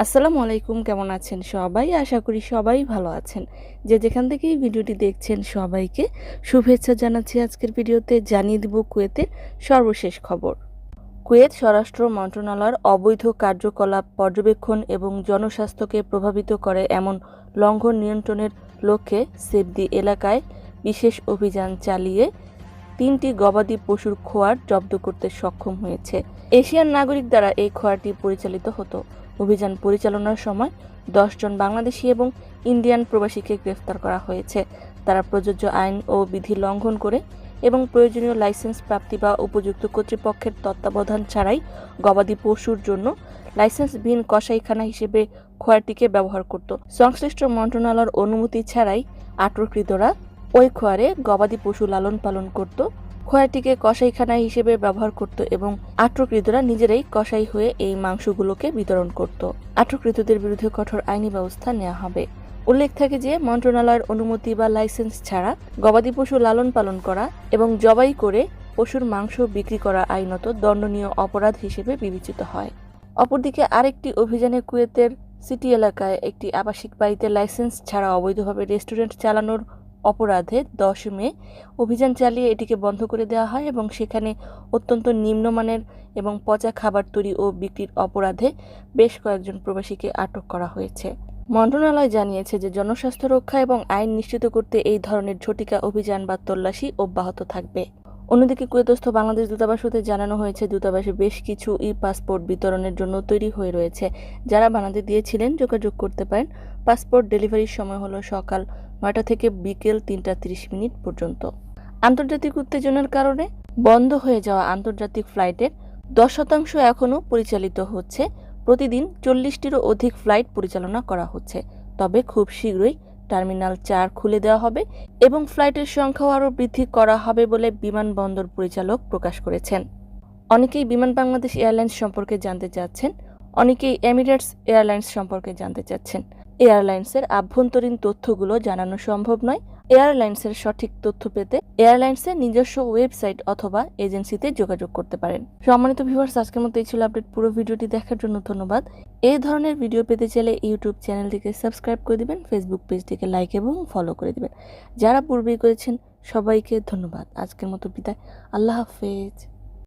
আসসালামু আলাইকুম, কেমন আছেন সবাই? আশা করি সবাই ভালো আছেন। যে যেখান থেকে এই ভিডিওটি দেখছেন সবাইকে শুভেচ্ছা জানাচ্ছি। আজকের ভিডিওতে জানিয়ে দিব কুয়েতের সর্বশেষ খবর। কুয়েত স্বরাষ্ট্র মন্ত্রণালয়ের অবৈধ কার্যকলাপ পর্যবেক্ষণ এবং জনস্বাস্থ্যকে প্রভাবিত করে এমন লঙ্ঘন নিয়ন্ত্রণের লক্ষ্যে সেভ দি এলাকায় বিশেষ অভিযান চালিয়ে 3টি গবাদি পশুর খোয়ার জব্দ করতে সক্ষম হয়েছে। এশিয়ান নাগরিক দ্বারা এই খোয়ারটি পরিচালিত হতো। অভিযান পরিচালনার সময় 10 জন বাংলাদেশি এবং ইন্ডিয়ান প্রবাসীকে গ্রেফতার করা হয়েছে। তারা প্রযোজ্য আইন ও বিধি লঙ্ঘন করে এবং প্রয়োজনীয় লাইসেন্স প্রাপ্তি বা উপযুক্ত কর্তৃপক্ষের তত্ত্বাবধান ছাড়াই গবাদি পশুর জন্য লাইসেন্সবিহীন কসাইখানা হিসেবে খোয়ারটিকে ব্যবহার করত। সংশ্লিষ্ট মন্ত্রণালয়ের অনুমতি ছাড়াই আটককৃতরা ওই খোয়ারে গবাদি পশু লালন পালন করত, খোয়ারটিকে কসাইখানা হিসেবে ব্যবহার করত এবং আটককৃতরা নিজেরাই কসাই হয়ে এই মাংসগুলোকে বিতরণ করত। আটককৃতদের বিরুদ্ধে কঠোর আইনি ব্যবস্থা নেওয়া হবে। উল্লেখ থাকে যে মন্ত্রণালয়ের অনুমতি বা লাইসেন্স ছাড়া গবাদি পশু লালন পালন করা এবং জবাই করে পশুর মাংস বিক্রি করা আইনত দণ্ডনীয় অপরাধ হিসেবে বিবেচিত হয়। অপরদিকে আরেকটি অভিযানে কুয়েতের সিটি এলাকায় একটি আবাসিক বাড়িতে লাইসেন্স ছাড়া অবৈধভাবে রেস্টুরেন্ট চালানোর অপরাধে 10 মে অভিযান চালিয়ে এটিকে বন্ধ করে দেওয়া হয় এবং সেখানে অত্যন্ত নিম্নমানের এবং পচা খাবার তৈরি ও বিক্রির অপরাধে বেশ কয়েকজন প্রবাসীকে আটক করা হয়েছে। মন্ত্রণালয় জানিয়েছে যে জনস্বাস্থ্য রক্ষা এবং আইন নিশ্চিত করতে এই ধরনের ঝটিকা অভিযান বা তল্লাশি অব্যাহত থাকবে। অন্যদিকে কুয়েতস্থ বাংলাদেশ দূতাবাস হতে জানানো হয়েছে দূতাবাসে বেশ কিছু পাসপোর্ট বিতরণের জন্য তৈরি হয়ে রয়েছে। যারা বানাতে দিয়েছিলেন যোগাযোগ করতে পারেন। পাসপোর্ট ডেলিভারির সময় হলো সকাল 9টা থেকে বিকেল 3টা 30 পর্যন্ত। আন্তর্জাতিক উত্তেজনার কারণে বন্ধ হয়ে যাওয়া আন্তর্জাতিক ফ্লাইটের 10% এখনও পরিচালিত হচ্ছে। প্রতিদিন 40টিরও অধিক ফ্লাইট পরিচালনা করা হচ্ছে। তবে খুব শীঘ্রই টার্মিনাল 4 খুলে দেওয়া হবে এবং ফ্লাইটের সংখ্যাও আরও বৃদ্ধি করা হবে বলে বিমানবন্দর পরিচালক প্রকাশ করেছেন। অনেকেই বিমান বাংলাদেশ এয়ারলাইন্স সম্পর্কে জানতে চাচ্ছেন, অনেকেই এমিরেটস এয়ারলাইন্স সম্পর্কে জানতে চাচ্ছেন। এয়ারলাইন্সের আভ্যন্তরীণ তথ্যগুলো জানানো সম্ভব নয়। এয়ারলাইন্সের সঠিক তথ্য পেতে এয়ারলাইন্সের নিজস্ব ওয়েবসাইট অথবা এজেন্সিতে যোগাযোগ করতে পারেন। সম্মানিত ভিউয়ার্স, আজকের মতো এই ছিল আপডেট। পুরো ভিডিওটি দেখার জন্য ধন্যবাদ। এই ধরনের ভিডিও পেতে চাইলে ইউটিউব চ্যানেলটিকে সাবস্ক্রাইব করে দিবেন, ফেসবুক পেজটিকে লাইক এবং ফলো করে দিবেন। যারা পূর্বেই করেছেন সবাইকে ধন্যবাদ। আজকের মতো বিদায়। আল্লাহ হাফেজ।